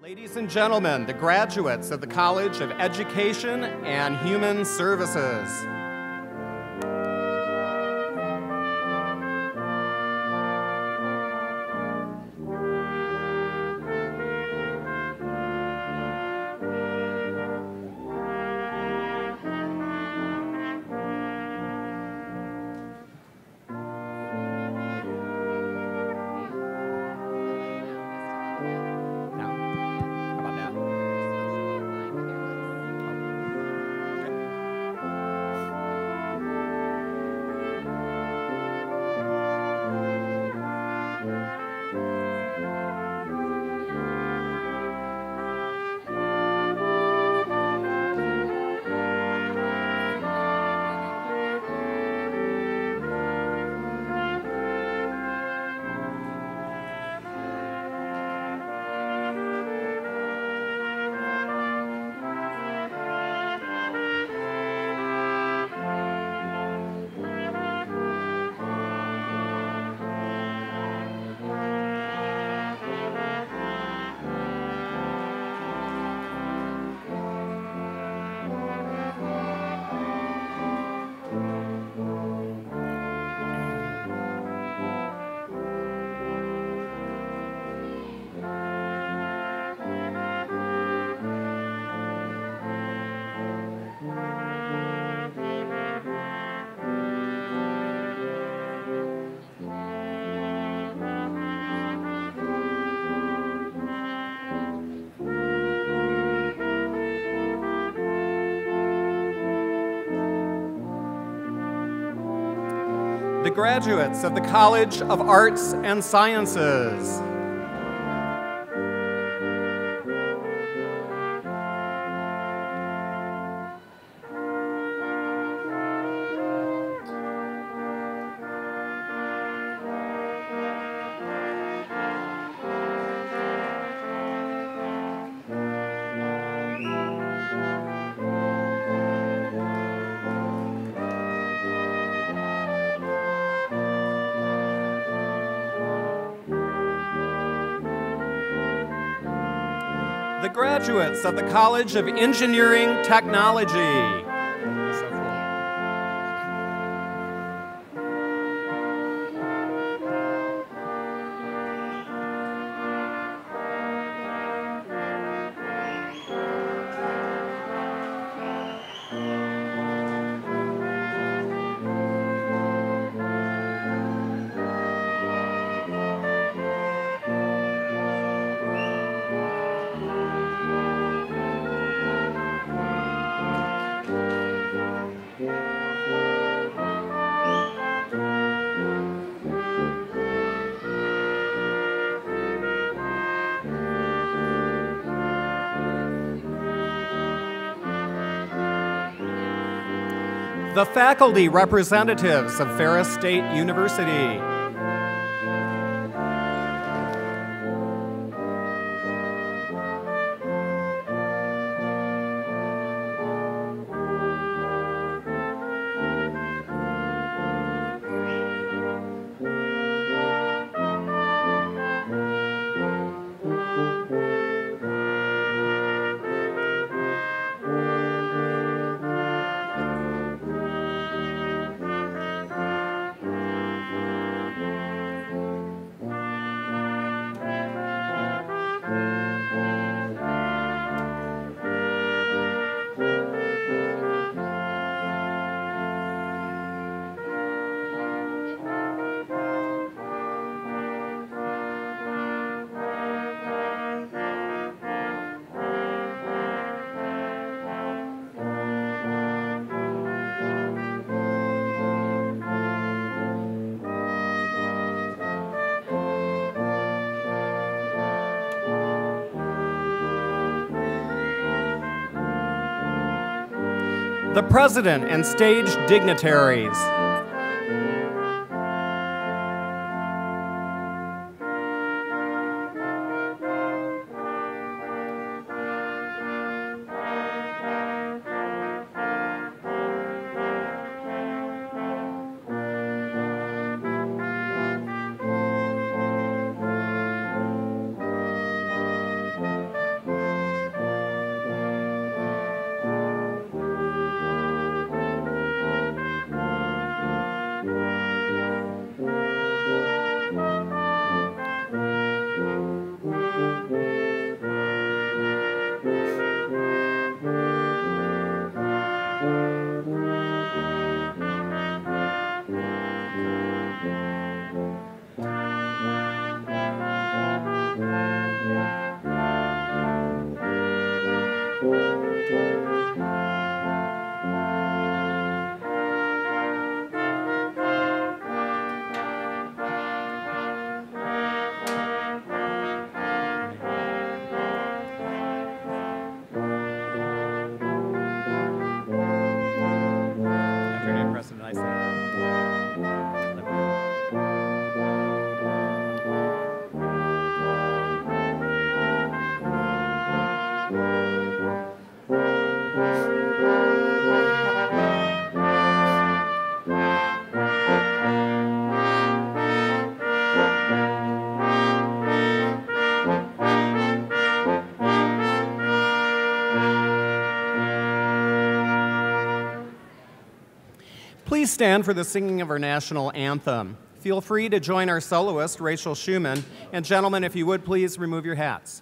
Ladies and gentlemen, the graduates of the College of Education and Human Services. The graduates of the College of Arts and Sciences. The graduates of the College of Engineering Technology. The faculty representatives of Ferris State University. The president and stage dignitaries. stand for the singing of our national anthem. Feel free to join our soloist, Rachel Schumann. And gentlemen, if you would please remove your hats.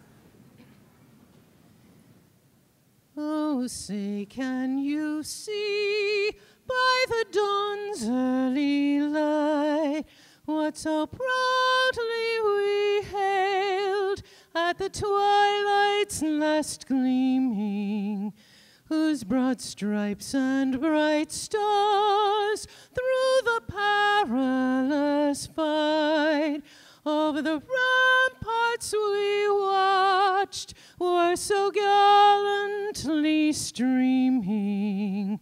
Oh, say, can you see by the dawn's early light what so proudly we hailed at the twilight's last gleaming, whose broad stripes and bright stars through the perilous fight over the ramparts we watched were so gallantly streaming,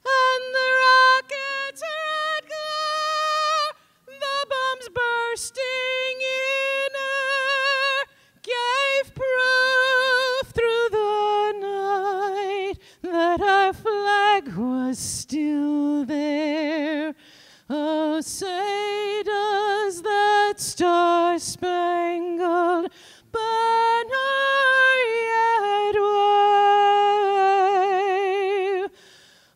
and the rockets' red glare, the bombs bursting in air, gave proof through the night that our flag was still there. Oh, say does that star-spangled banner yet wave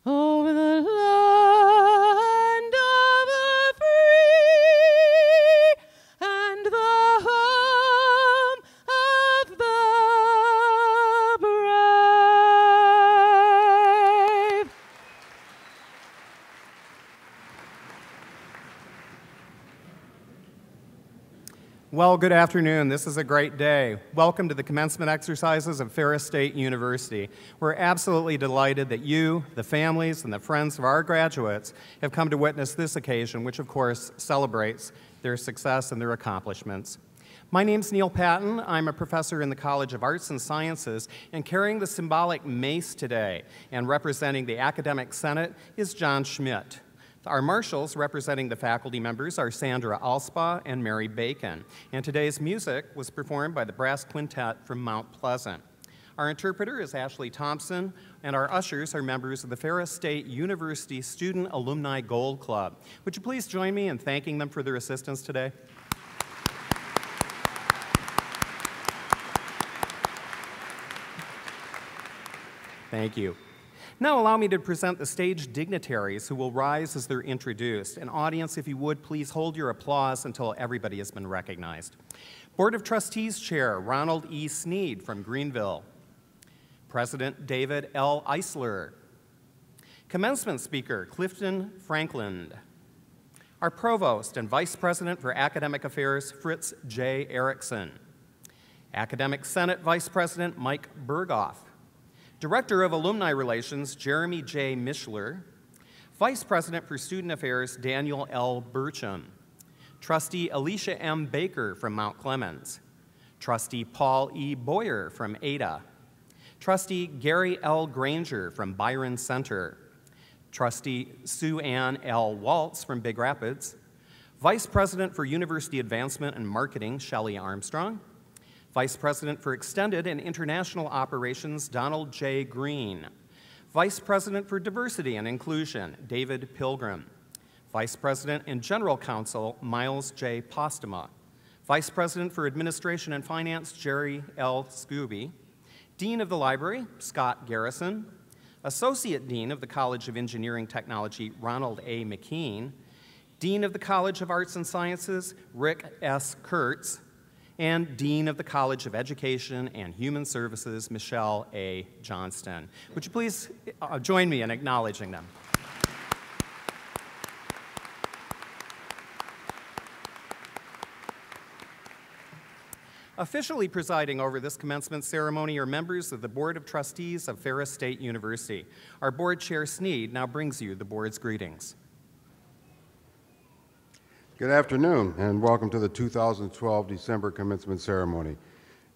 over the land of the free and the home of the brave? Well, good afternoon. This is a great day. Welcome to the commencement exercises of Ferris State University. We're absolutely delighted that you, the families, and the friends of our graduates have come to witness this occasion, which of course celebrates their success and their accomplishments. My name's Neil Patton. I'm a professor in the College of Arts and Sciences, and carrying the symbolic mace today and representing the Academic Senate is John Schmidt. Our marshals representing the faculty members are Sandra Alspa and Mary Bacon, and today's music was performed by the brass quintet from Mount Pleasant. Our interpreter is Ashley Thompson, and our ushers are members of the Ferris State University Student Alumni Gold Club. Would you please join me in thanking them for their assistance today? Thank you. Now allow me to present the stage dignitaries who will rise as they're introduced. And audience, if you would, please hold your applause until everybody has been recognized. Board of Trustees Chair Ronald E. Sneed from Greenville. President David L. Eisler. Commencement Speaker Clifton Franklin. Our Provost and Vice President for Academic Affairs Fritz J. Erickson. Academic Senate Vice President Mike Berghoff. Director of Alumni Relations, Jeremy J. Mishler. Vice President for Student Affairs, Daniel L. Burcham. Trustee Alicia M. Baker from Mount Clemens. Trustee Paul E. Boyer from Ada. Trustee Gary L. Granger from Byron Center. Trustee Sue Ann L. Waltz from Big Rapids. Vice President for University Advancement and Marketing, Shelley Armstrong. Vice President for Extended and International Operations, Donald J. Green. Vice President for Diversity and Inclusion, David Pilgrim. Vice President and General Counsel, Miles J. Postuma. Vice President for Administration and Finance, Jerry L. Scooby. Dean of the Library, Scott Garrison. Associate Dean of the College of Engineering Technology, Ronald A. McKean. Dean of the College of Arts and Sciences, Rick S. Kurtz. And Dean of the College of Education and Human Services, Michelle A. Johnston. Would you please join me in acknowledging them? Officially presiding over this commencement ceremony are members of the Board of Trustees of Ferris State University. Our Board Chair Sneed now brings you the board's greetings. Good afternoon, and welcome to the 2012 December commencement ceremony.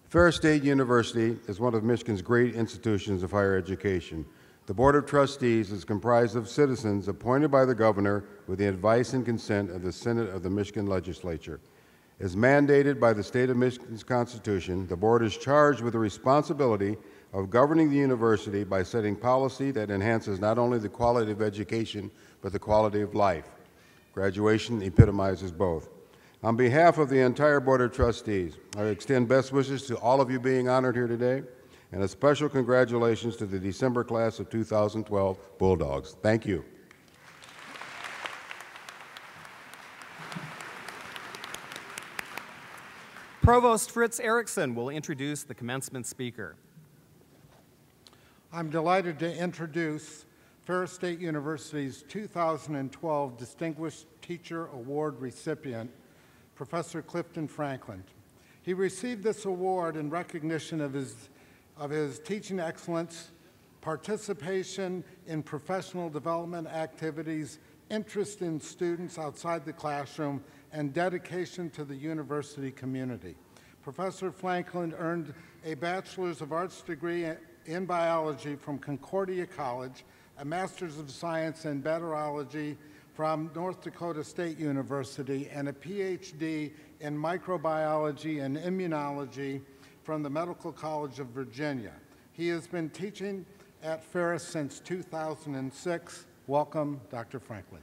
Ferris State University is one of Michigan's great institutions of higher education. The Board of Trustees is comprised of citizens appointed by the governor with the advice and consent of the Senate of the Michigan Legislature. As mandated by the state of Michigan's Constitution, the board is charged with the responsibility of governing the university by setting policy that enhances not only the quality of education, but the quality of life. Graduation epitomizes both. On behalf of the entire Board of Trustees, I extend best wishes to all of you being honored here today, and a special congratulations to the December class of 2012 Bulldogs. Thank you. Provost Fritz Erickson will introduce the commencement speaker. I'm delighted to introduce Ferris State University's 2012 Distinguished Teacher Award recipient, Professor Clifton Franklin. He received this award in recognition of his teaching excellence, participation in professional development activities, interest in students outside the classroom, and dedication to the university community. Professor Franklin earned a Bachelor's of Arts degree in biology from Concordia College, a Master's of Science in Bacteriology from North Dakota State University, and a PhD in microbiology and immunology from the Medical College of Virginia. He has been teaching at Ferris since 2006. Welcome, Dr. Franklin.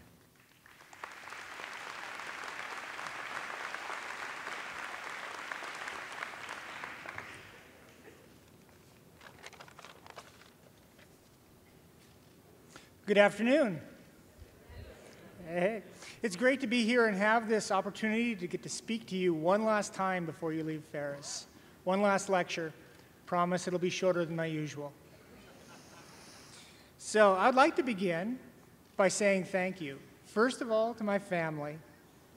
Good afternoon. Hey. It's great to be here and have this opportunity to get to speak to you one last time before you leave Ferris. One last lecture. Promise it'll be shorter than my usual. So I'd like to begin by saying thank you. First of all, to my family,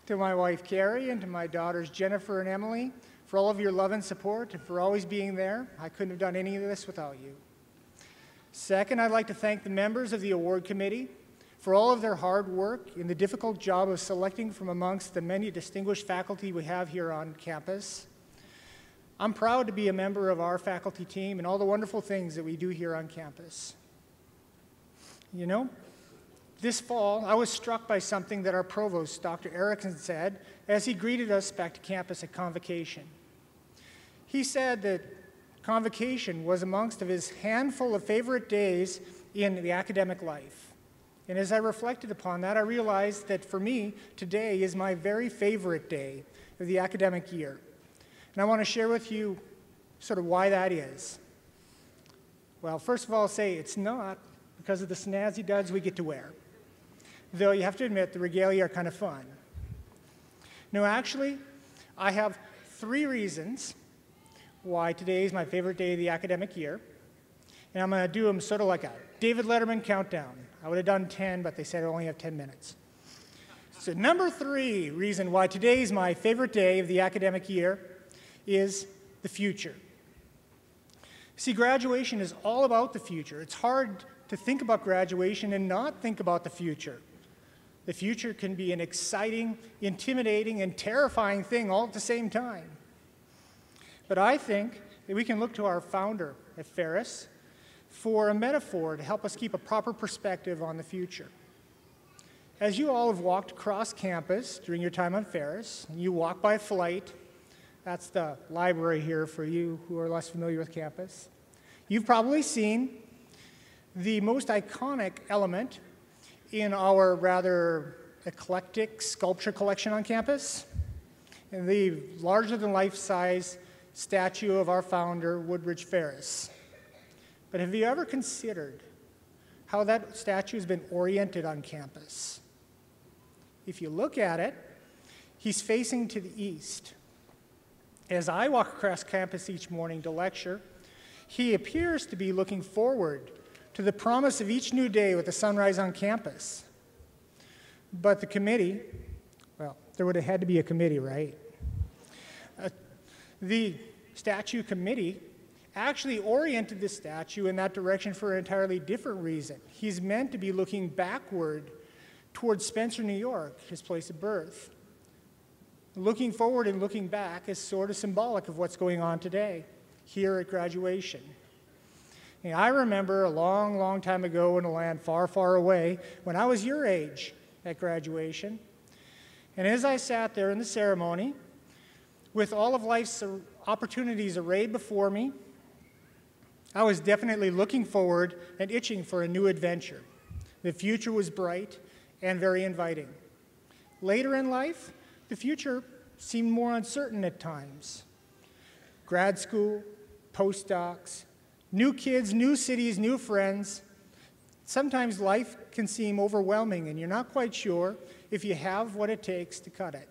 to my wife Carrie, and to my daughters Jennifer and Emily, for all of your love and support and for always being there. I couldn't have done any of this without you. Second, I'd like to thank the members of the award committee for all of their hard work in the difficult job of selecting from amongst the many distinguished faculty we have here on campus. I'm proud to be a member of our faculty team and all the wonderful things that we do here on campus. You know, this fall, I was struck by something that our provost, Dr. Erickson, said as he greeted us back to campus at convocation. He said that convocation was amongst of his handful of favorite days in the academic life. And as I reflected upon that, I realized that for me, today is my very favorite day of the academic year. And I want to share with you sort of why that is. Well, first of all, I'll say it's not because of the snazzy duds we get to wear. Though you have to admit, the regalia are kind of fun. No, actually, I have 3 reasons why today is my favorite day of the academic year. And I'm going to do them sort of like a David Letterman countdown. I would have done 10, but they said I only have 10 minutes. So number 3 reason why today is my favorite day of the academic year is the future. See, graduation is all about the future. It's hard to think about graduation and not think about the future. The future can be an exciting, intimidating, and terrifying thing all at the same time. But I think that we can look to our founder at Ferris for a metaphor to help us keep a proper perspective on the future. As you all have walked across campus during your time on Ferris, and you walk by flight, that's the library here for you who are less familiar with campus, you've probably seen the most iconic element in our rather eclectic sculpture collection on campus, and the larger-than-life-size statue of our founder, Woodbridge Ferris. But have you ever considered how that statue has been oriented on campus? If you look at it, he's facing to the east. As I walk across campus each morning to lecture, he appears to be looking forward to the promise of each new day with the sunrise on campus. But the committee, well, there would have had to be a committee, right? The statue committee actually oriented the statue in that direction for an entirely different reason. He's meant to be looking backward towards Spencer, New York, his place of birth. Looking forward and looking back is sort of symbolic of what's going on today here at graduation. And I remember a long, long time ago in a land far, far away when I was your age at graduation. And as I sat there in the ceremony, with all of life's opportunities arrayed before me, I was definitely looking forward and itching for a new adventure. The future was bright and very inviting. Later in life, the future seemed more uncertain at times. Grad school, postdocs, new kids, new cities, new friends. Sometimes life can seem overwhelming and you're not quite sure if you have what it takes to cut it.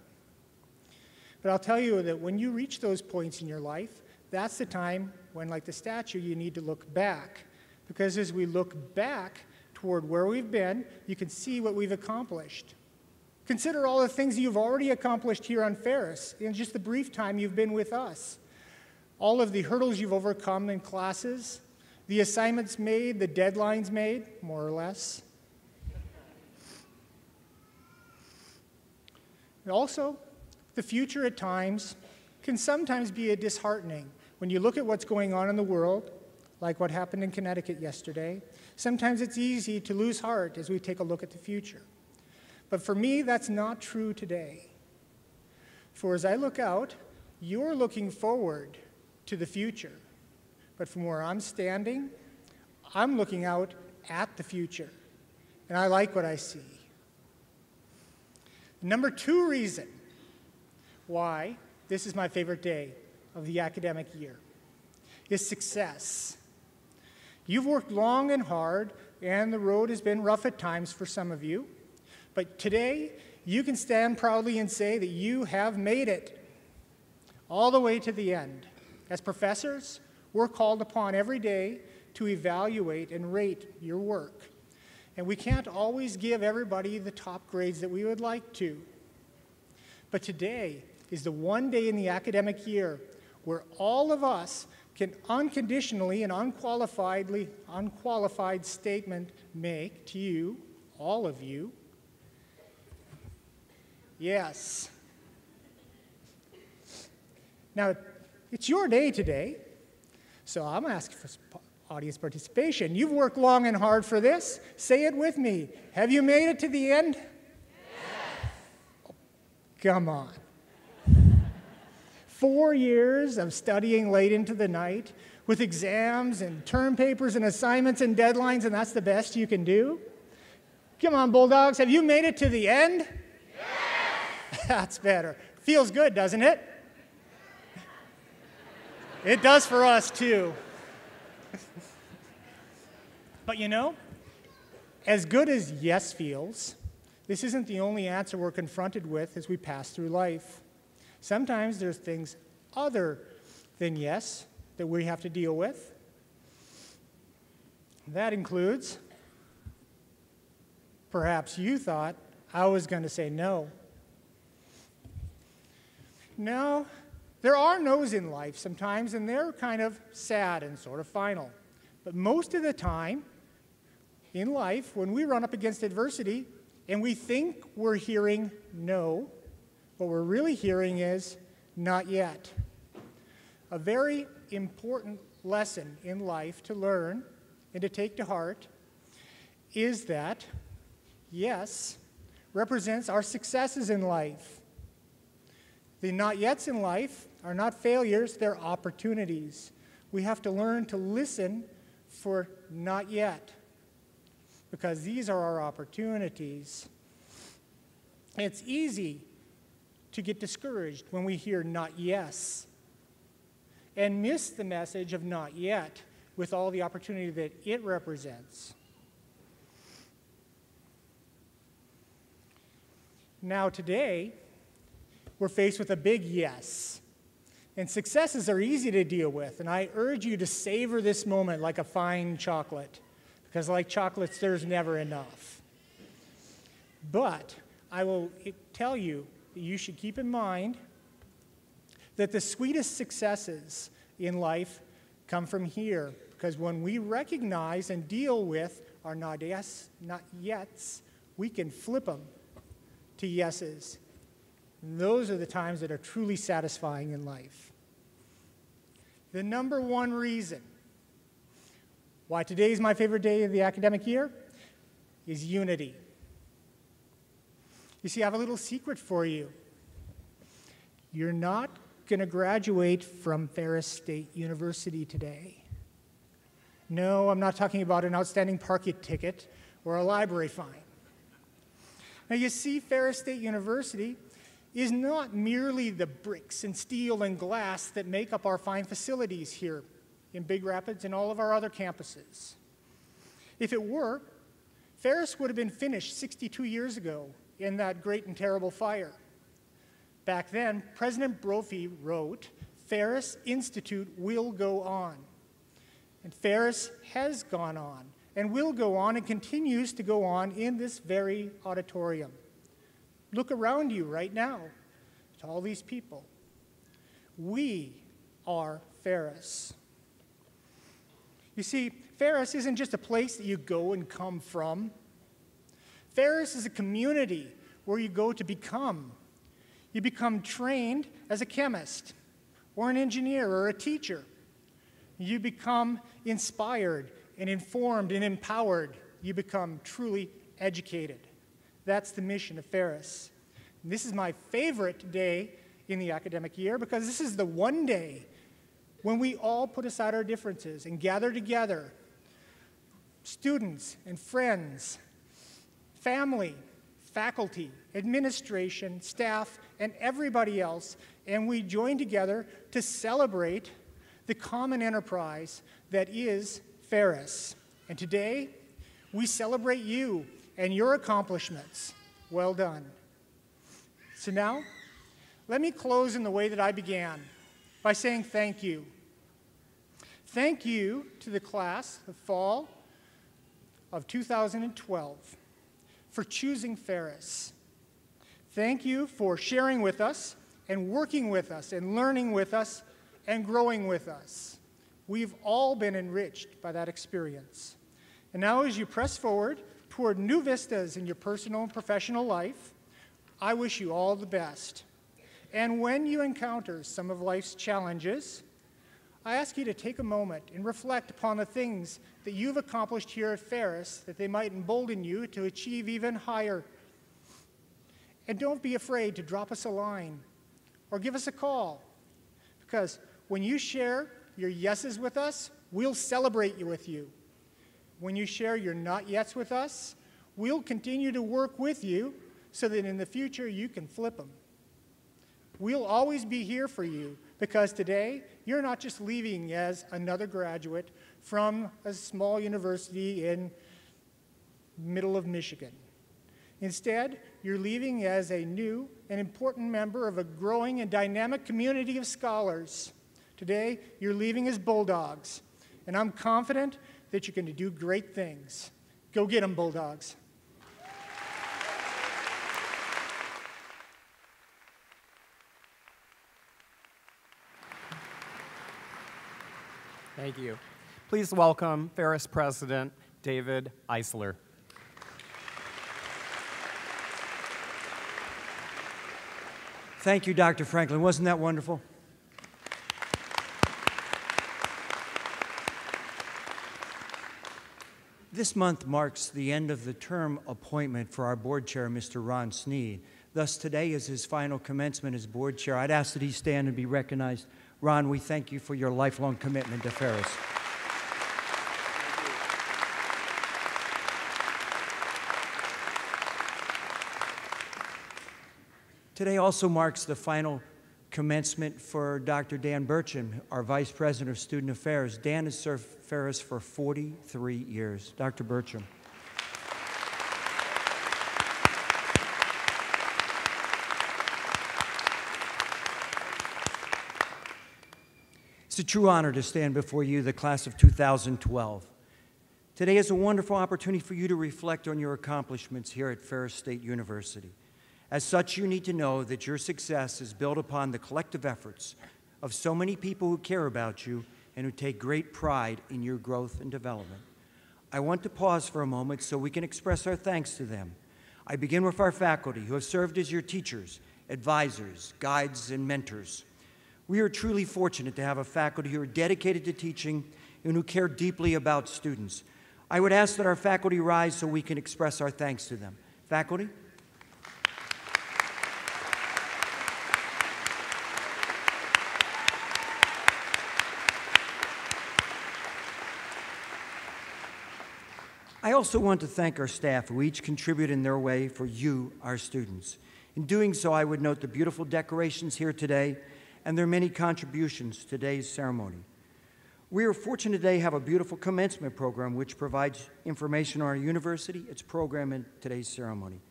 But I'll tell you that when you reach those points in your life, that's the time when, like the statue, you need to look back. Because as we look back toward where we've been, you can see what we've accomplished. Consider all the things you've already accomplished here on Ferris in just the brief time you've been with us. All of the hurdles you've overcome in classes, the assignments made, the deadlines made, more or less. And also, the future at times can sometimes be disheartening. When you look at what's going on in the world, like what happened in Connecticut yesterday, sometimes it's easy to lose heart as we take a look at the future. But for me, that's not true today. For as I look out, you're looking forward to the future. But from where I'm standing, I'm looking out at the future. And I like what I see. Number 2 reason why this is my favorite day of the academic year is success. You've worked long and hard, and the road has been rough at times for some of you. But today, you can stand proudly and say that you have made it all the way to the end. As professors, we're called upon every day to evaluate and rate your work. And we can't always give everybody the top grades that we would like to. But today is the one day in the academic year where all of us can unconditionally and unqualified statement make to you, all of you, yes. Now, it's your day today, so I'm asking for audience participation. You've worked long and hard for this. Say it with me. Have you made it to the end? Yes. Oh, come on. 4 years of studying late into the night with exams and term papers and assignments and deadlines, and that's the best you can do? Come on, Bulldogs, have you made it to the end? Yes! That's better. Feels good, doesn't it? It does for us, too. But you know, as good as yes feels, this isn't the only answer we're confronted with as we pass through life. Sometimes there's things other than yes that we have to deal with. That includes, perhaps you thought I was going to say no. No, there are no's in life sometimes, and they're kind of sad and sort of final. But most of the time in life, when we run up against adversity and we think we're hearing no, what we're really hearing is not yet. A very important lesson in life to learn and to take to heart is that yes represents our successes in life. The not yets in life are not failures, they're opportunities. We have to learn to listen for not yet, because these are our opportunities. It's easy to get discouraged when we hear not yes and miss the message of not yet with all the opportunity that it represents. Now today, we're faced with a big yes. And successes are easy to deal with, and I urge you to savor this moment like a fine chocolate, because like chocolates, there's never enough. But I will tell you that you should keep in mind that the sweetest successes in life come from here, because when we recognize and deal with our not yes, not yets, we can flip them to yeses. And those are the times that are truly satisfying in life. The number one reason why today is my favorite day of the academic year is unity. You see, I have a little secret for you. You're not going to graduate from Ferris State University today. No, I'm not talking about an outstanding parking ticket or a library fine. Now, you see, Ferris State University is not merely the bricks and steel and glass that make up our fine facilities here in Big Rapids and all of our other campuses. If it were, Ferris would have been finished 62 years ago in that great and terrible fire. Back then, President Brophy wrote, "Ferris Institute will go on." And Ferris has gone on and will go on and continues to go on in this very auditorium. Look around you right now to all these people. We are Ferris. You see, Ferris isn't just a place that you go and come from. Ferris is a community where you go to become. You become trained as a chemist or an engineer or a teacher. You become inspired and informed and empowered. You become truly educated. That's the mission of Ferris. And this is my favorite day in the academic year because this is the one day when we all put aside our differences and gather together, students and friends, family, faculty, administration, staff, and everybody else, and we join together to celebrate the common enterprise that is Ferris. And today, we celebrate you and your accomplishments. Well done. So now, let me close in the way that I began, by saying thank you. Thank you to the class, the fall of 2012, for choosing Ferris. Thank you for sharing with us and working with us and learning with us and growing with us. We've all been enriched by that experience. And now as you press forward toward new vistas in your personal and professional life, I wish you all the best. And when you encounter some of life's challenges, I ask you to take a moment and reflect upon the things that you've accomplished here at Ferris that they might embolden you to achieve even higher. And don't be afraid to drop us a line or give us a call, because when you share your yeses with us, we'll celebrate you with you. When you share your not yets with us, we'll continue to work with you so that in the future you can flip them. We'll always be here for you because today you're not just leaving as another graduate from a small university in middle of Michigan. Instead, you're leaving as a new and important member of a growing and dynamic community of scholars. Today, you're leaving as Bulldogs, and I'm confident that you're going to do great things. Go get them, Bulldogs. Thank you. Please welcome Ferris President David Eisler. Thank you, Dr. Franklin. Wasn't that wonderful? This month marks the end of the term appointment for our board chair, Mr. Ron Sneed. Thus, today is his final commencement as board chair. I'd ask that he stand and be recognized. Ron, we thank you for your lifelong commitment to Ferris. Today also marks the final commencement for Dr. Dan Burcham, our Vice President of Student Affairs. Dan has served Ferris for 43 years. Dr. Burcham. It's a true honor to stand before you, the class of 2012. Today is a wonderful opportunity for you to reflect on your accomplishments here at Ferris State University. As such, you need to know that your success is built upon the collective efforts of so many people who care about you and who take great pride in your growth and development. I want to pause for a moment so we can express our thanks to them. I begin with our faculty who have served as your teachers, advisors, guides, and mentors. We are truly fortunate to have a faculty who are dedicated to teaching and who care deeply about students. I would ask that our faculty rise so we can express our thanks to them. Faculty? I also want to thank our staff who each contribute in their way for you, our students. In doing so, I would note the beautiful decorations here today and their many contributions to today's ceremony. We are fortunate today to have a beautiful commencement program which provides information on our university, its program, and today's ceremony.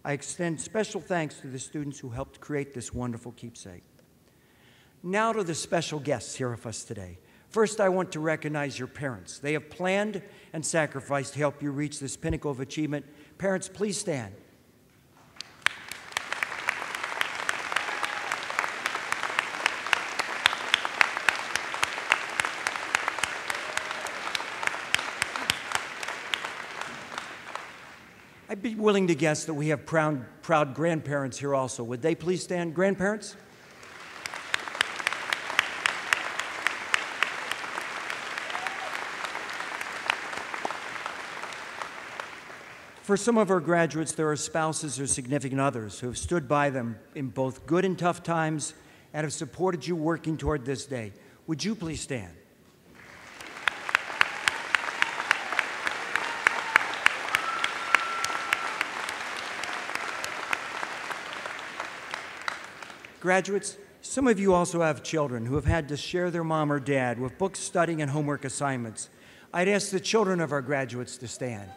I extend special thanks to the students who helped create this wonderful keepsake. Now to the special guests here with us today. First, I want to recognize your parents. They have planned and sacrificed to help you reach this pinnacle of achievement. Parents, please stand. I'd be willing to guess that we have proud grandparents here also. Would they please stand? Grandparents? For some of our graduates, there are spouses or significant others who have stood by them in both good and tough times and have supported you working toward this day. Would you please stand? Graduates, some of you also have children who have had to share their mom or dad with book studying and homework assignments. I'd ask the children of our graduates to stand.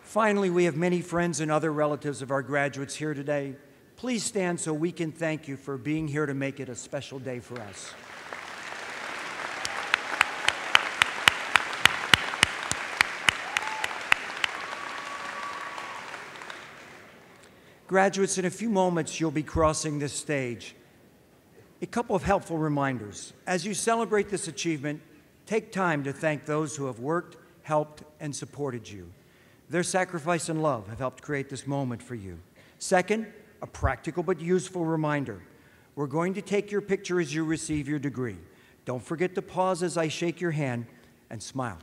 Finally, we have many friends and other relatives of our graduates here today. Please stand so we can thank you for being here to make it a special day for us. Graduates, in a few moments, you'll be crossing this stage. A couple of helpful reminders. As you celebrate this achievement, take time to thank those who have worked, helped, and supported you. Their sacrifice and love have helped create this moment for you. Second, a practical but useful reminder. We're going to take your picture as you receive your degree. Don't forget to pause as I shake your hand and smile.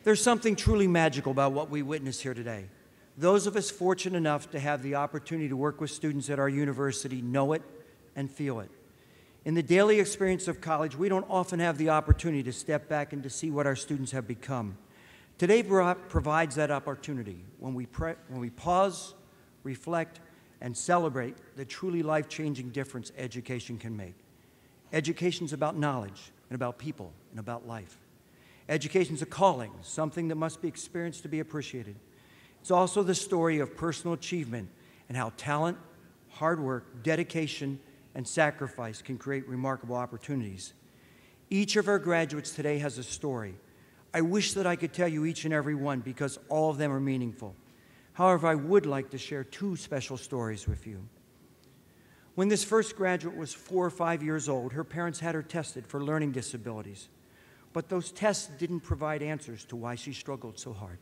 There's something truly magical about what we witness here today. Those of us fortunate enough to have the opportunity to work with students at our university know it and feel it. In the daily experience of college, we don't often have the opportunity to step back and to see what our students have become. Today provides that opportunity when we pause, reflect, and celebrate the truly life-changing difference education can make. Education's about knowledge and about people and about life. Education's a calling, something that must be experienced to be appreciated. It's also the story of personal achievement and how talent, hard work, dedication, and sacrifice can create remarkable opportunities. Each of our graduates today has a story. I wish that I could tell you each and every one because all of them are meaningful. However, I would like to share two special stories with you. When this first graduate was 4 or 5 years old, her parents had her tested for learning disabilities. But those tests didn't provide answers to why she struggled so hard.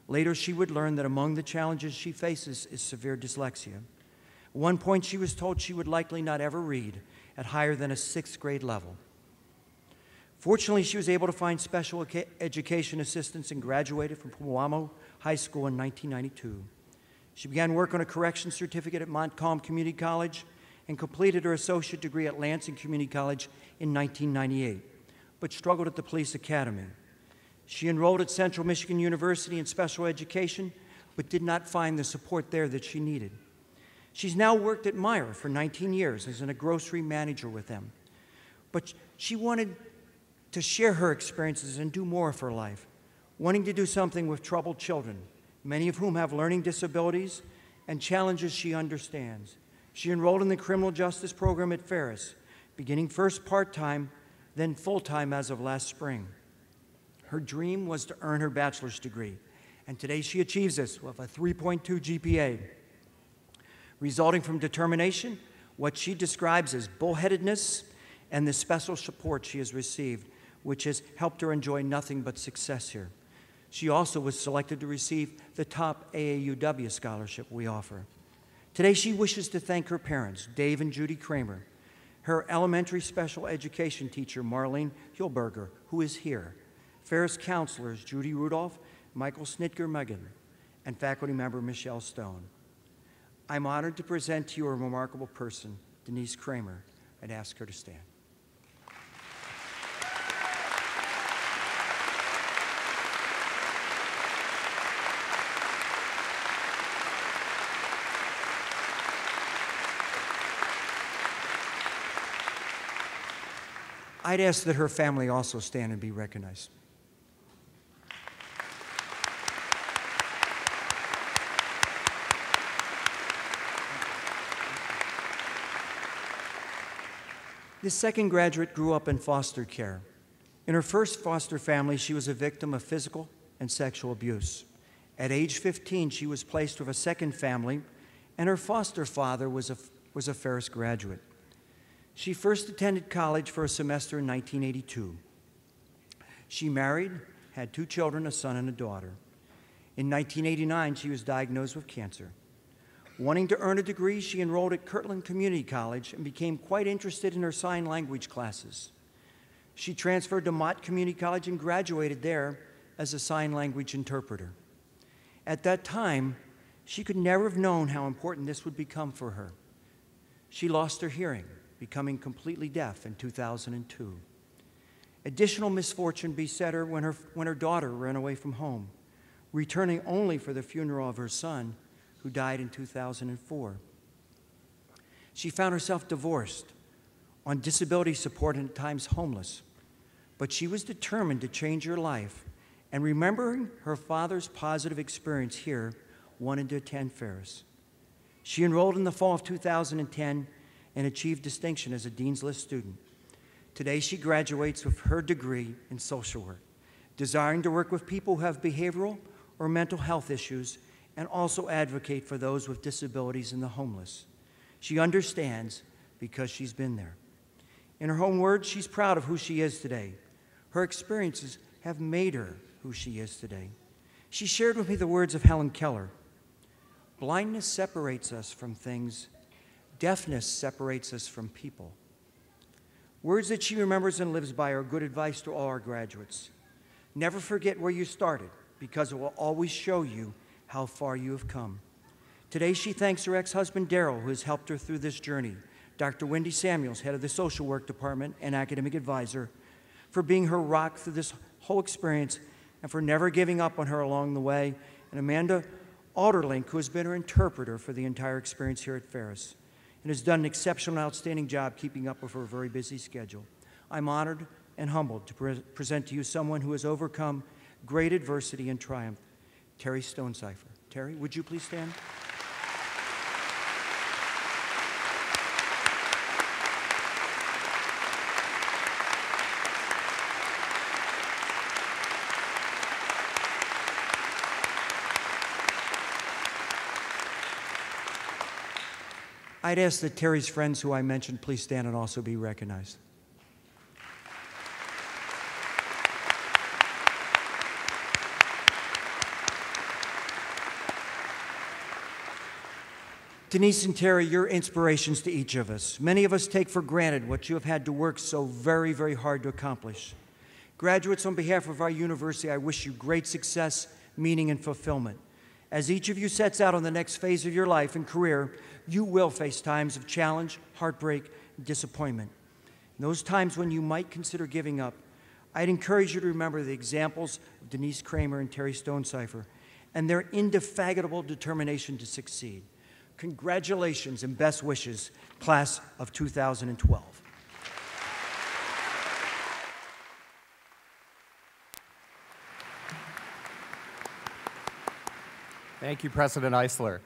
Later, she would learn that among the challenges she faces is severe dyslexia. At one point, she was told she would likely not ever read at higher than a 6th grade level. Fortunately, she was able to find special education assistance and graduated from Pomoamo High School in 1992. She began work on a corrections certificate at Montcalm Community College and completed her associate degree at Lansing Community College in 1998. But struggled at the police academy. She enrolled at Central Michigan University in special education, but did not find the support there that she needed. She's now worked at Meijer for 19 years as a grocery manager with them. But she wanted to share her experiences and do more of her life, wanting to do something with troubled children, many of whom have learning disabilities and challenges she understands. She enrolled in the criminal justice program at Ferris, beginning first part-time, then full-time as of last spring. Her dream was to earn her bachelor's degree, and today she achieves this with a 3.2 GPA. Resulting from determination, what she describes as bullheadedness, and the special support she has received, which has helped her enjoy nothing but success here. She also was selected to receive the top AAUW scholarship we offer. Today she wishes to thank her parents, Dave and Judy Kramer, her elementary special education teacher, Marlene Hulberger, who is here, Ferris counselors, Judy Rudolph, Michael Snitger-Megan, and faculty member Michelle Stone. I'm honored to present to you a remarkable person, Denise Kramer. I'd ask her to stand. I'd ask that her family also stand and be recognized. This second graduate grew up in foster care. In her first foster family, she was a victim of physical and sexual abuse. At age 15, she was placed with a second family, and her foster father was a Ferris graduate. She first attended college for a semester in 1982. She married, had 2 children, a son and a daughter. In 1989, she was diagnosed with cancer. Wanting to earn a degree, she enrolled at Kirtland Community College and became quite interested in her sign language classes. She transferred to Mott Community College and graduated there as a sign language interpreter. At that time, she could never have known how important this would become for her. She lost her hearing, becoming completely deaf in 2002. Additional misfortune beset her when her daughter ran away from home, returning only for the funeral of her son, who died in 2004. She found herself divorced, on disability support and at times homeless, but she was determined to change her life, and remembering her father's positive experience here, wanted to attend Ferris. She enrolled in the fall of 2010 and achieved distinction as a Dean's List student. Today, she graduates with her degree in social work, desiring to work with people who have behavioral or mental health issues and also advocate for those with disabilities and the homeless. She understands because she's been there. In her own words, she's proud of who she is today. Her experiences have made her who she is today. She shared with me the words of Helen Keller. Blindness separates us from things. Deafness separates us from people. Words that she remembers and lives by are good advice to all our graduates. Never forget where you started, because it will always show you how far you have come. Today, she thanks her ex-husband, Daryl, who has helped her through this journey, Dr. Wendy Samuels, head of the social work department and academic advisor, for being her rock through this whole experience and for never giving up on her along the way, and Amanda Alderlink, who has been her interpreter for the entire experience here at Ferris and has done an exceptional and outstanding job keeping up with her very busy schedule. I'm honored and humbled to present to you someone who has overcome great adversity and triumph, Terry Stonecipher. Terry, would you please stand? I'd ask that Terry's friends who I mentioned please stand and also be recognized. Denise and Terry, you're inspirations to each of us. Many of us take for granted what you have had to work so very, very hard to accomplish. Graduates, on behalf of our university, I wish you great success, meaning, and fulfillment. As each of you sets out on the next phase of your life and career, you will face times of challenge, heartbreak, and disappointment. In those times when you might consider giving up, I'd encourage you to remember the examples of Denise Kramer and Terry Stonecipher and their indefatigable determination to succeed. Congratulations and best wishes, class of 2012. Thank you, President Eisler.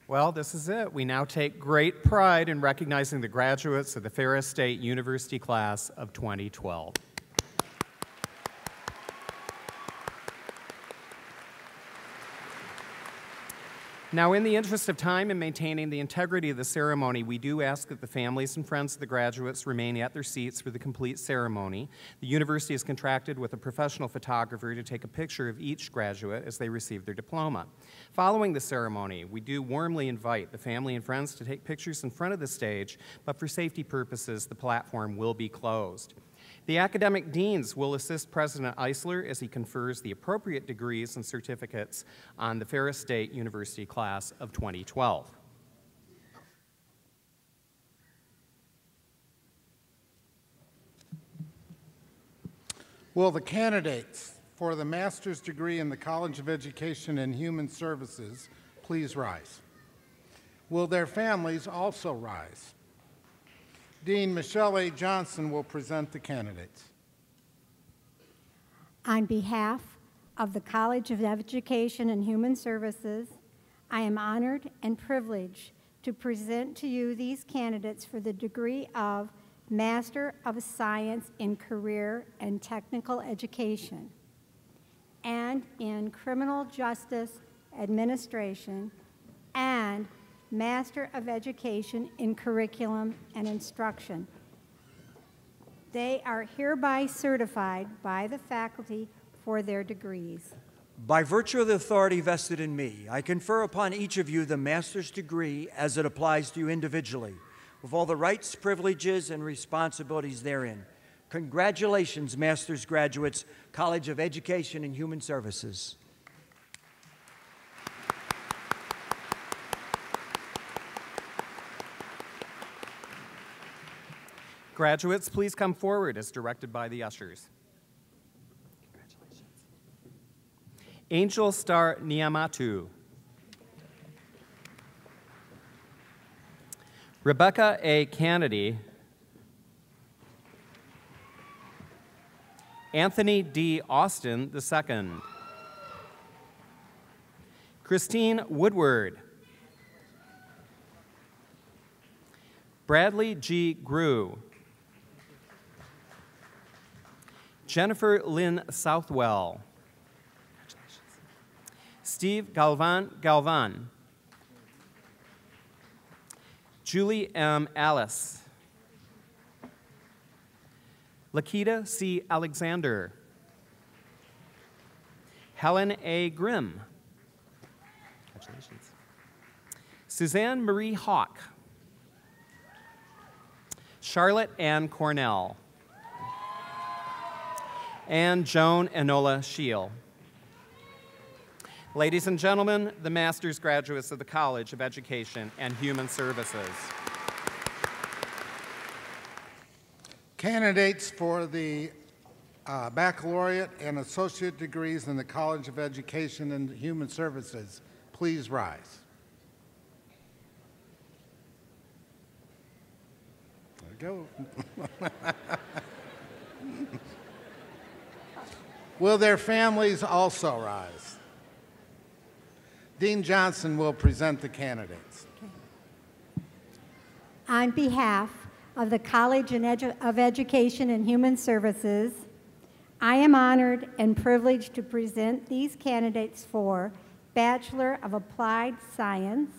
Well, this is it. We now take great pride in recognizing the graduates of the Ferris State University class of 2012. Now, in the interest of time and maintaining the integrity of the ceremony, we do ask that the families and friends of the graduates remain at their seats for the complete ceremony. The university has contracted with a professional photographer to take a picture of each graduate as they receive their diploma. Following the ceremony, we do warmly invite the family and friends to take pictures in front of the stage, but for safety purposes, the platform will be closed. The academic deans will assist President Eisler as he confers the appropriate degrees and certificates on the Ferris State University class of 2012. Will the candidates for the master's degree in the College of Education and Human Services please rise? Will their families also rise? Dean Michelle A. Johnson will present the candidates. On behalf of the College of Education and Human Services, I am honored and privileged to present to you these candidates for the degree of Master of Science in Career and Technical Education and in Criminal Justice Administration and Master of Education in Curriculum and Instruction. They are hereby certified by the faculty for their degrees. By virtue of the authority vested in me, I confer upon each of you the master's degree as it applies to you individually, with all the rights, privileges, and responsibilities therein. Congratulations, master's graduates, College of Education and Human Services. Graduates, please come forward as directed by the ushers. Congratulations. Angel Star Niamatu. Rebecca A. Kennedy. Anthony D. Austin II. Christine Woodward. Bradley G. Grew. Jennifer Lynn Southwell. Steve Galvan. Julie M. Alice. Lakita C. Alexander. Helen A. Grimm. Congratulations. Suzanne Marie Hawk. Charlotte Ann Cornell. And Joan Enola Shiel. Ladies and gentlemen, the master's graduates of the College of Education and Human Services. Candidates for the baccalaureate and associate degrees in the College of Education and Human Services, please rise. There we go. Will their families also rise? Dean Johnson will present the candidates. Okay. On behalf of the College of Education and Human Services, I am honored and privileged to present these candidates for Bachelor of Applied Science,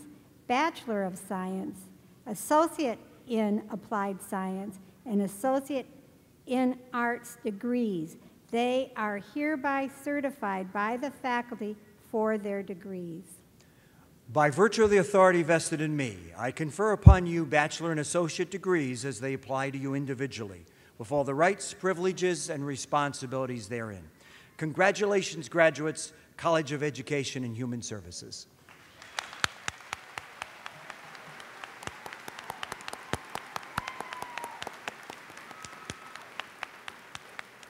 Bachelor of Science, Associate in Applied Science, and Associate in Arts degrees. They are hereby certified by the faculty for their degrees. By virtue of the authority vested in me, I confer upon you bachelor and associate degrees as they apply to you individually, with all the rights, privileges, and responsibilities therein. Congratulations, graduates, College of Education and Human Services.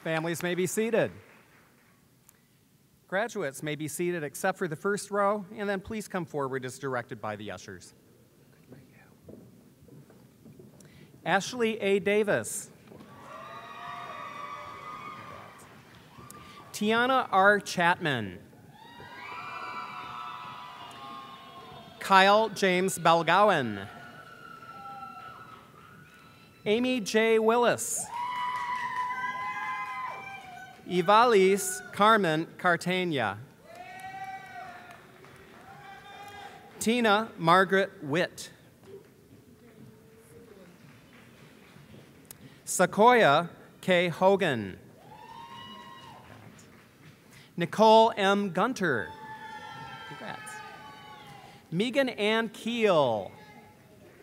Families may be seated. Graduates may be seated except for the first row, and then please come forward as directed by the ushers. Ashley A. Davis. Tiana R. Chapman. Kyle James Balgowan. Amy J. Willis. Ivalis Carmen Cartagena. Tina Margaret Witt. Sequoia K. Hogan. Nicole M. Gunter. Congrats. Megan Ann Keel.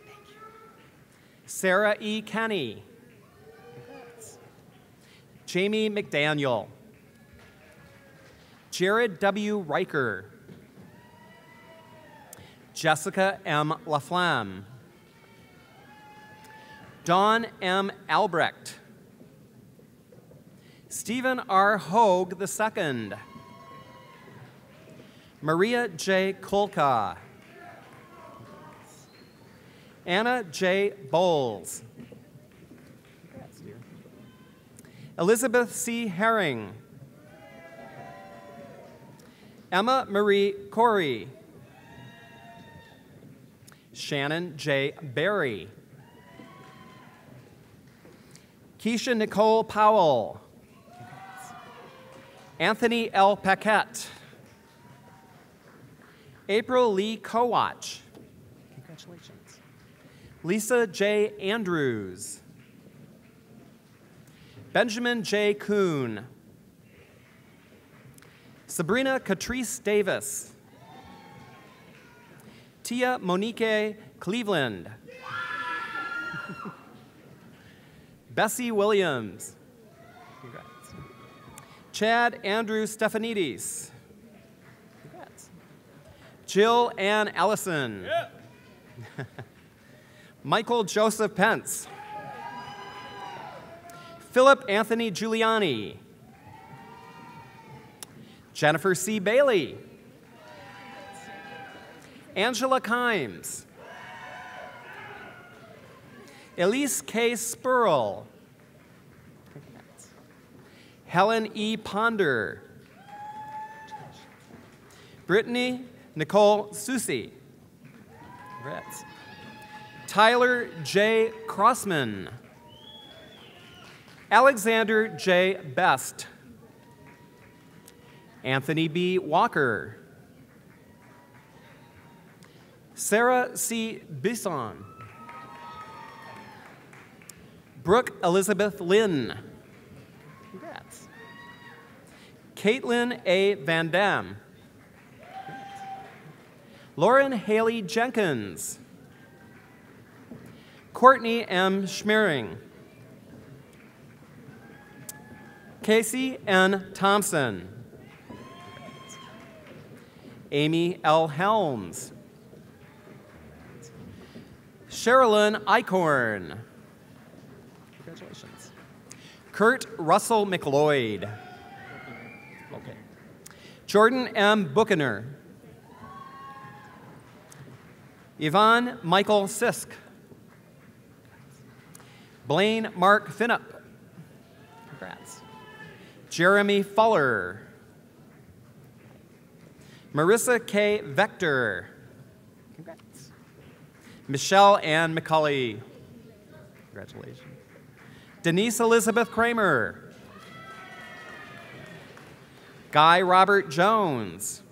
Thank you. Sarah E. Kenny. Jamie McDaniel. Jared W. Riker. Jessica M. Laflamme. Dawn M. Albrecht. Stephen R. Hogue II. Maria J. Kulka. Anna J. Bowles. Elizabeth C. Herring. Emma Marie Corey. Shannon J. Berry. Keisha Nicole Powell. Anthony L. Paquette. April Lee Kowach. Congratulations. Lisa J. Andrews. Benjamin J. Kuhn. Sabrina Catrice Davis. Tia Monique Cleveland. Bessie Williams. Congrats. Chad Andrew Stefanidis. Congrats. Jill Ann Allison. Yeah. Michael Joseph Pence. Philip Anthony Giuliani. Jennifer C. Bailey. Angela Kimes. Elise K. Spurl. Helen E. Ponder. Brittany Nicole Susi. Congrats. Tyler J. Crossman. Alexander J. Best. Anthony B. Walker. Sarah C. Bisson. Brooke Elizabeth Lynn. Congrats. Caitlin A. Van Dam. Lauren Haley Jenkins. Courtney M. Schmering. Casey N. Thompson. Amy L. Helms. Sherilyn Eichhorn. Congratulations. Kurt Russell McLeod. Okay. Jordan M. Buchaner. Yvonne Michael Sisk. Blaine Mark Finnup. Congrats. Jeremy Fuller. Marissa K. Vector. Congrats. Michelle Ann McCulley. Congratulations. Denise Elizabeth Kramer. Guy Robert Jones.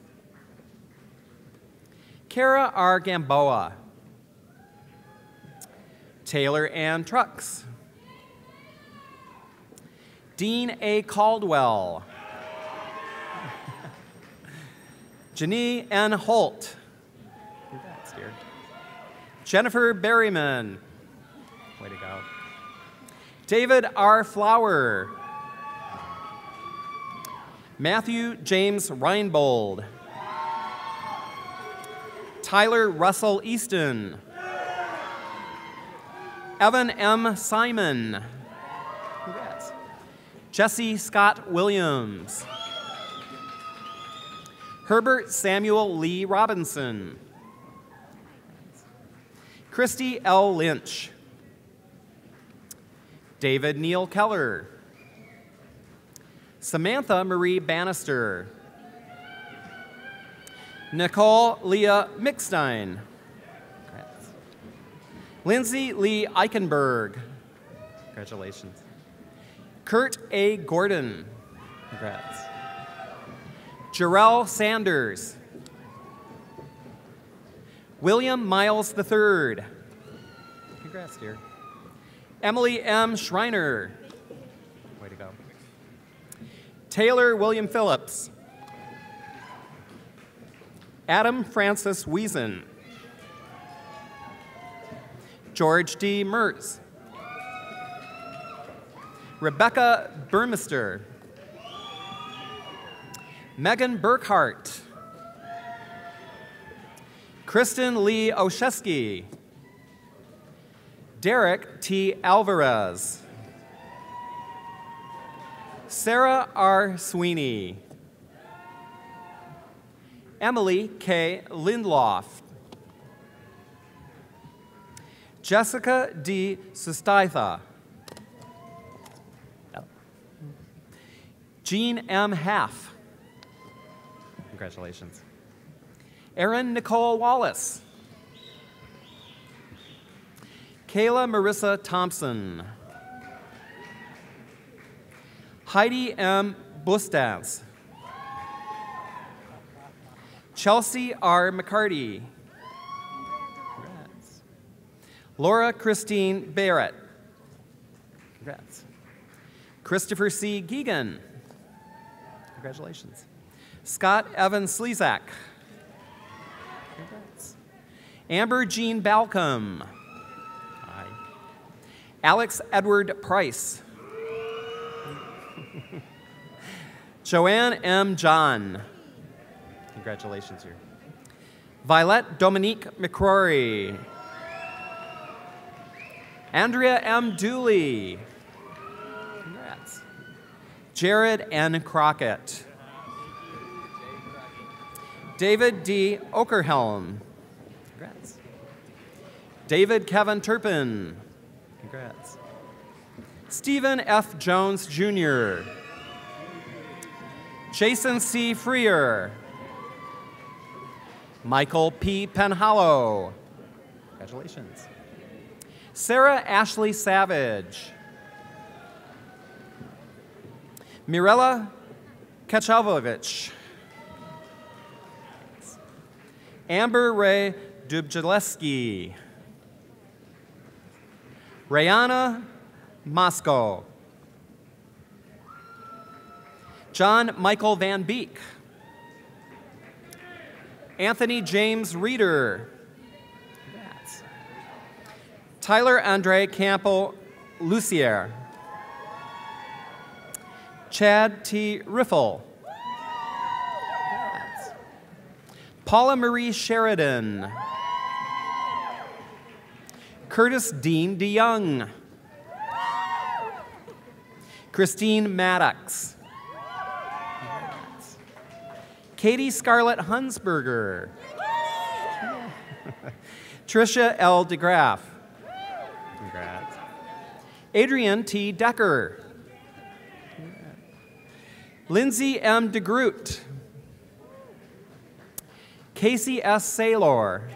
Kara R. Gamboa. Taylor Ann Trucks. Dean A. Caldwell. Janie N. Holt. Congrats, dear. Jennifer Berryman. Way to go. David R. Flower. Matthew James Reinbold. Tyler Russell Easton. Evan M. Simon. Congrats. Jesse Scott Williams. Herbert Samuel Lee Robinson. Christy L. Lynch. David Neal Keller. Samantha Marie Bannister. Nicole Leah Mickstein. Congrats. Lindsay Lee Eichenberg. Congratulations. Kurt A. Gordon. Congrats. Jarrell Sanders. William Miles III. Congrats, dear. Emily M. Schreiner. Way to go. Taylor William Phillips. Adam Francis Wiesen. George D. Mertz. Rebecca Burmester. Megan Burkhart. Kristen Lee Oshesky. Derek T. Alvarez. Sarah R. Sweeney. Emily K. Lindloff. Jessica D. Sustaitha. Jean M. Haff. Congratulations. Erin Nicole Wallace. Kayla Marissa Thompson. Heidi M. Bustaz. Chelsea R. McCarty. Congrats. Laura Christine Barrett. Congrats. Christopher C. Geegan. Congratulations. Scott Evan Slezak. Congrats. Amber Jean Balcom. Hi. Alex Edward Price. Joanne M. John. Congratulations here. Violet Dominique McCrory. Andrea M. Dooley. Congrats. Jared N. Crockett. David D. Okerhelm. Congrats. David Kevin Turpin. Congrats. Stephen F. Jones, Jr. Jason C. Freer. Michael P. Penhallow. Congratulations. Sarah Ashley Savage. Mirella Kachalvovich. Amber Ray Dubjaleski. Rayana Moscow. John Michael Van Beek. Anthony James Reeder. Congrats. Tyler Andre Campo Lucier. Chad T. Riffle. Congrats. Paula Marie Sheridan. Curtis Dean DeYoung. Christine Maddox. Katie Scarlett Hunsberger. Tricia L. DeGraff. Congrats. Adrian T. Decker. Lindsay M. DeGroot. Casey S. Saylor.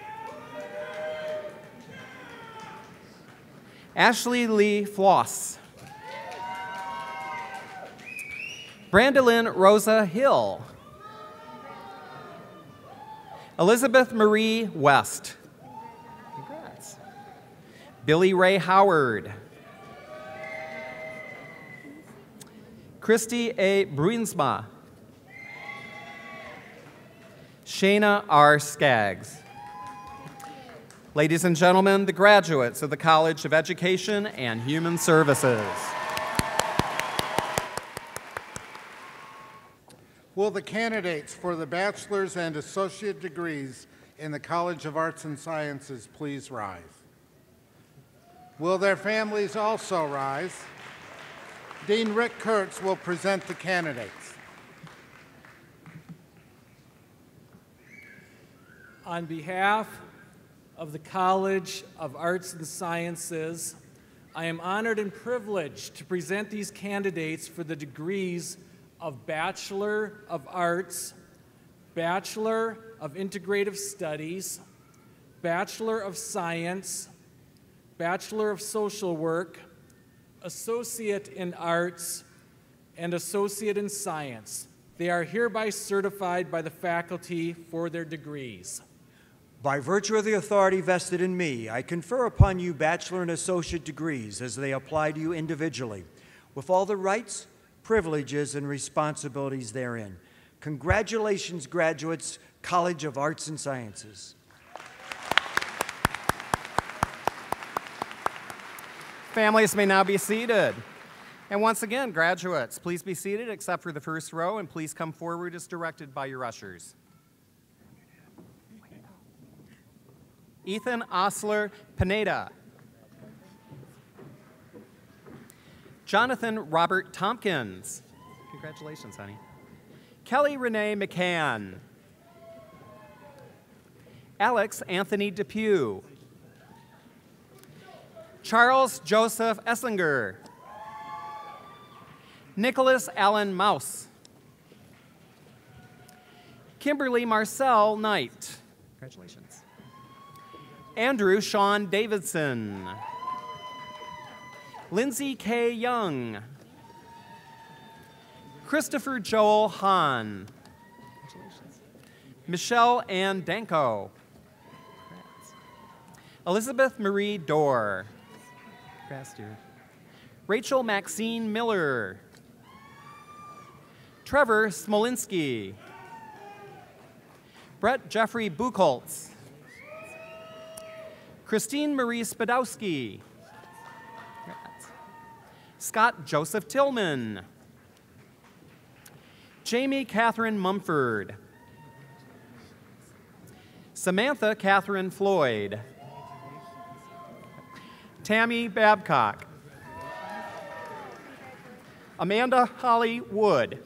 Ashley Lee Floss. Brandolyn Rosa Hill. Elizabeth Marie West. Congrats. Billy Ray Howard. Christy A. Bruinsma. Shayna R. Skaggs. Ladies and gentlemen, the graduates of the College of Education and Human Services. Will the candidates for the bachelor's and associate degrees in the College of Arts and Sciences please rise? Will their families also rise? Dean Rick Kurtz will present the candidates. On behalf of the College of Arts and Sciences, I am honored and privileged to present these candidates for the degrees of Bachelor of Arts, Bachelor of Integrative Studies, Bachelor of Science, Bachelor of Social Work, Associate in Arts, and Associate in Science. They are hereby certified by the faculty for their degrees. By virtue of the authority vested in me, I confer upon you bachelor and associate degrees as they apply to you individually, with all the rights, privileges, and responsibilities therein. Congratulations, graduates, College of Arts and Sciences. Families may now be seated. And once again, graduates, please be seated except for the first row, and please come forward as directed by your ushers. Ethan Osler Pineda. Jonathan Robert Tompkins. Congratulations, honey. Kelly Renee McCann. Alex Anthony Depew. Charles Joseph Essinger. Nicholas Allen Mouse. Kimberly Marcel Knight. Congratulations. Andrew Sean Davidson. Lindsay K. Young. Christopher Joel Hahn. Congratulations. Michelle Ann Danko. Congrats. Elizabeth Marie Dorr. Congrats, dear. Rachel Maxine Miller. Trevor Smolinski. Brett Jeffrey Buchholz. Christine Marie Spadowski. Scott Joseph Tillman. Jamie Catherine Mumford. Samantha Catherine Floyd. Tammy Babcock. Amanda Holly Wood.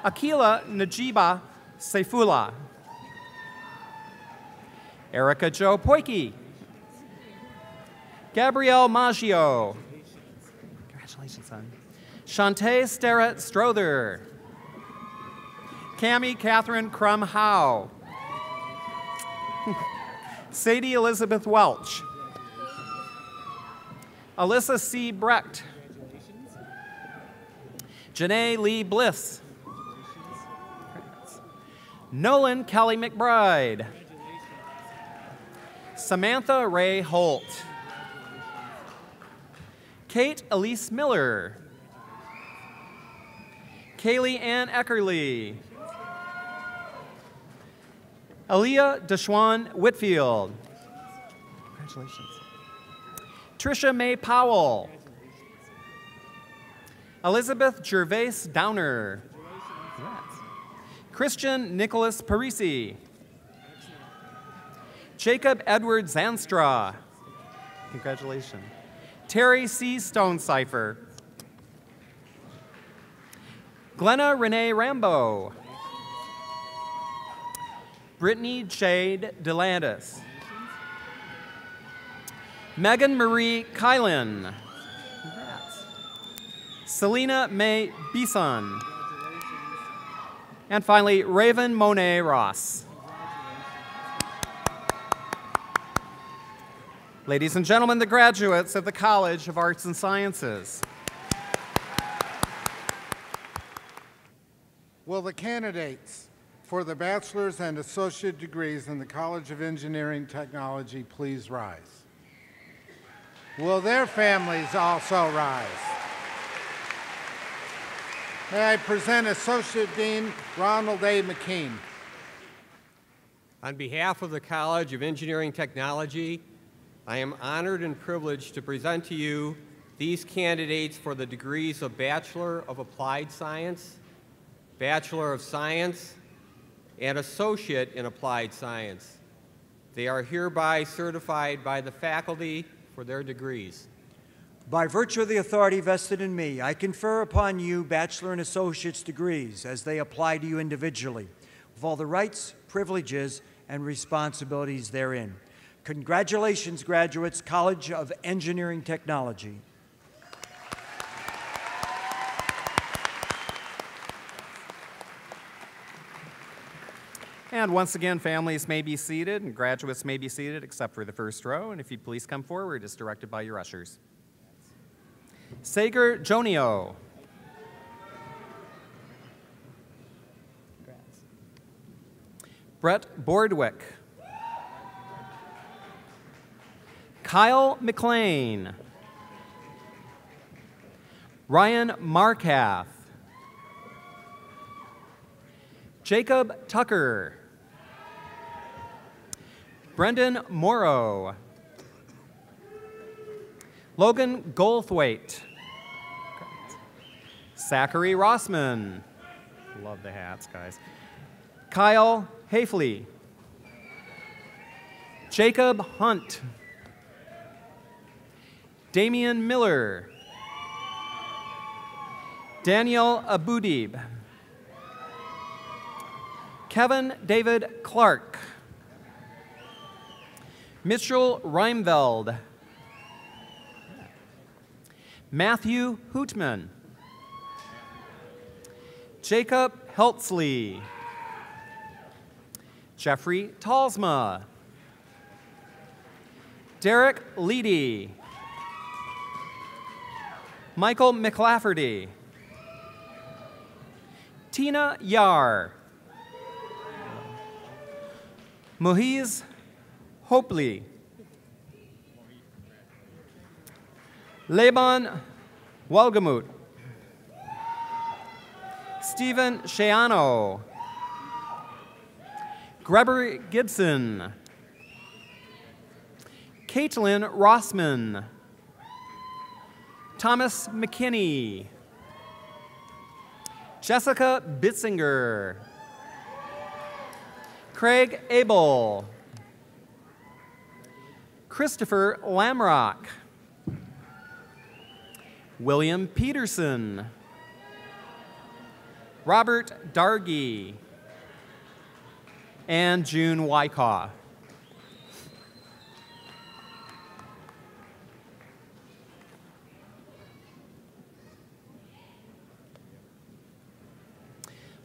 Akila Najiba Saifullah. Erica Jo Poiki. Gabrielle Maggio. Congratulations, son. Shantae Stera Strother. Cami Catherine Crum Howe. Sadie Elizabeth Welch. Alyssa C. Brecht. Janae Lee Bliss. Nolan Kelly McBride. Samantha Ray Holt. Kate Elise Miller. Kaylee Ann Eckerly. Aaliyah Deshawn Whitfield. Congratulations. Trisha Mae Powell. Elizabeth Gervais Downer. Congrats. Christian Nicholas Parisi. Jacob Edward Zanstra. Congratulations. Terry C. Stonecipher. Glenna Renee Rambo. Brittany Jade Delandis. Megan Marie Kylan. Congrats. Selena May Bison. And finally, Raven Monet Ross. Ladies and gentlemen, the graduates of the College of Arts and Sciences. Will the candidates for the bachelor's and associate degrees in the College of Engineering Technology please rise? Will their families also rise? May I present Associate Dean Ronald A. McKean. On behalf of the College of Engineering Technology, I am honored and privileged to present to you these candidates for the degrees of Bachelor of Applied Science, Bachelor of Science, and Associate in Applied Science. They are hereby certified by the faculty for their degrees. By virtue of the authority vested in me, I confer upon you Bachelor and Associate's degrees as they apply to you individually, with all the rights, privileges, and responsibilities therein. Congratulations, graduates, College of Engineering Technology. And once again, families may be seated and graduates may be seated except for the first row. And if you'd please come forward as directed by your ushers. Sager Jonio. Brett Bordwick. Kyle McLean. Ryan Markath. Jacob Tucker. Brendan Morrow. Logan Goldthwaite. Zachary Rossman. Love the hats, guys. Kyle Hafley. Jacob Hunt. Damian Miller. Daniel Abudib. Kevin David Clark. Mitchell Reimveld. Matthew Hootman. Jacob Heltzley. Jeffrey Talsma. Derek Leedy. Michael McLafferty. Tina Yar. Mohiz Hopley. Laban Walgamut. Stephen Sheano. Gregory Gibson. Caitlin Rossman. Thomas McKinney. Jessica Bitzinger. Craig Abel. Christopher Lamrock. William Peterson. Robert Dargy. And June Wyckoff.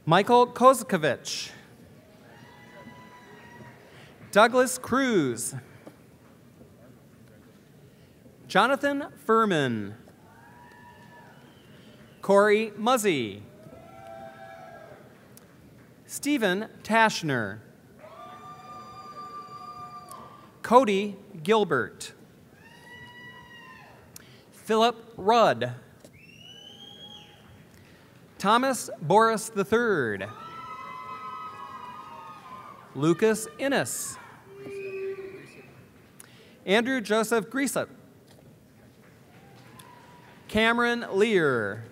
Michael Kozkovich. Douglas Cruz. Jonathan Furman. Corey Muzzy. Stephen Tashner. Cody Gilbert. Philip Rudd. Thomas Boris III. Lucas Innes. Andrew Joseph Griesop. Cameron Lear.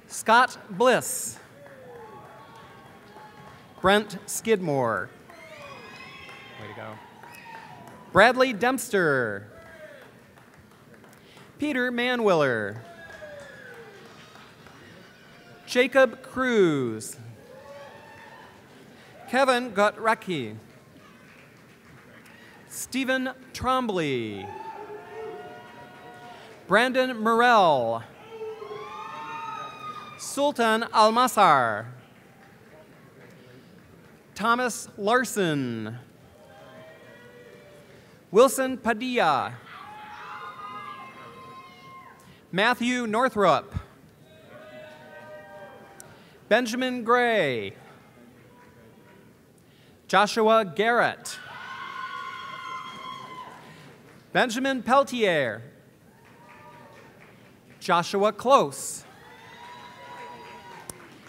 Scott Bliss. Brent Skidmore. Way to go. Bradley Dempster. Peter Manwiller. Jacob Cruz. Kevin Gotrecki. Stephen Trombley. Brandon Morell. Sultan Almasar. Thomas Larson. Wilson Padilla. Matthew Northrup. Benjamin Gray. Joshua Garrett. Benjamin Peltier. Joshua Close.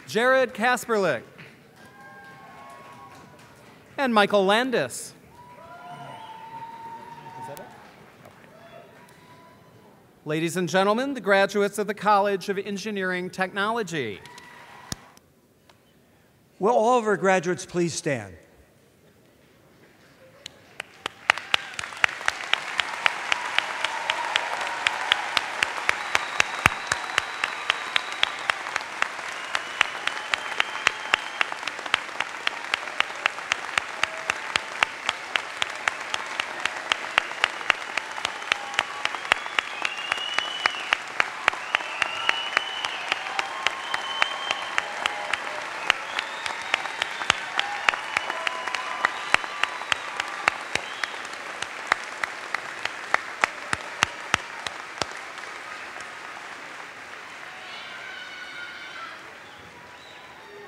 Jared Kasperlich. And Michael Landis. Ladies and gentlemen, the graduates of the College of Engineering Technology. Will all of our graduates please stand?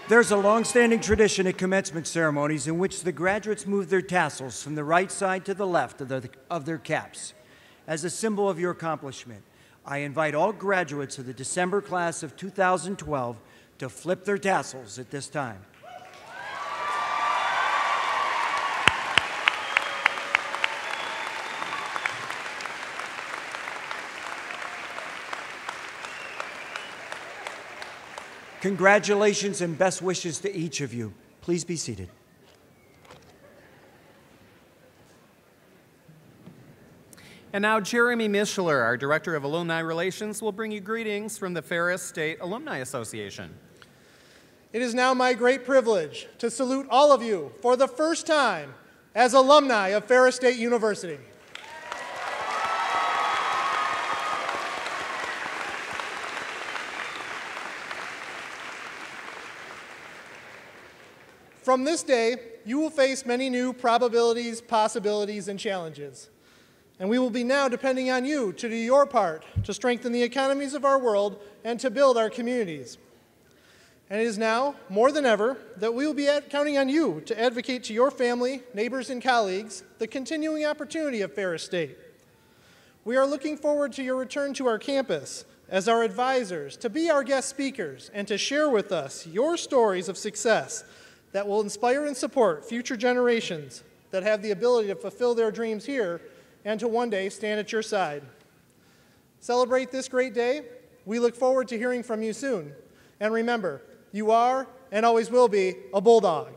There's a long-standing tradition at commencement ceremonies in which the graduates move their tassels from the right side to the left of their caps. As a symbol of your accomplishment, I invite all graduates of the December class of 2012 to flip their tassels at this time. Congratulations and best wishes to each of you. Please be seated. And now Jeremy Mischler, our Director of Alumni Relations, will bring you greetings from the Ferris State Alumni Association. It is now my great privilege to salute all of you for the first time as alumni of Ferris State University. From this day, you will face many new probabilities, possibilities, and challenges. And we will be now depending on you to do your part to strengthen the economies of our world and to build our communities. And it is now, more than ever, that we will be counting on you to advocate to your family, neighbors, and colleagues the continuing opportunity of Ferris State. We are looking forward to your return to our campus as our advisors, to be our guest speakers, and to share with us your stories of success that will inspire and support future generations that have the ability to fulfill their dreams here and to one day stand at your side. Celebrate this great day. We look forward to hearing from you soon. And remember, you are and always will be a Bulldog.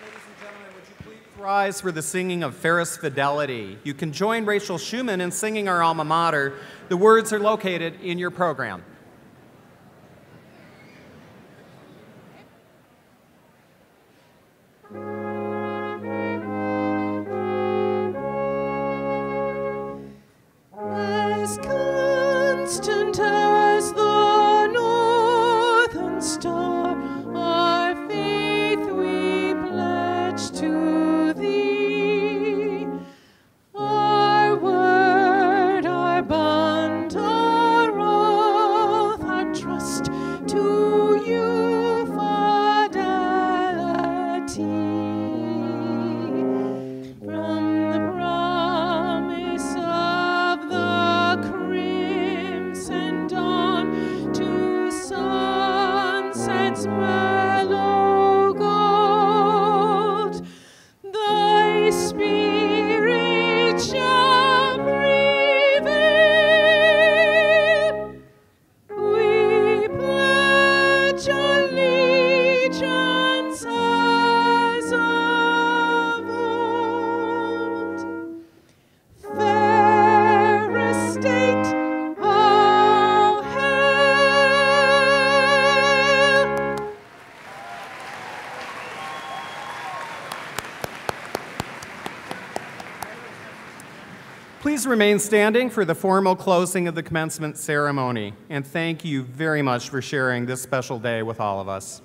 Ladies and gentlemen, would you please rise for the singing of Ferris Fidelity? You can join Rachel Schumann in singing our alma mater. The words are located in your program. As constant as the northern star, our faith we pledge to thee. Our word, our bond, our oath, our trust to you, fidelity. From the promise of the crimson dawn to sunset's mellow gold, thy spirit shall prevail. We pledge allegiance as of old. Ferris State, all hail! Please remain standing for the formal closing of the commencement ceremony, and thank you very much for sharing this special day with all of us.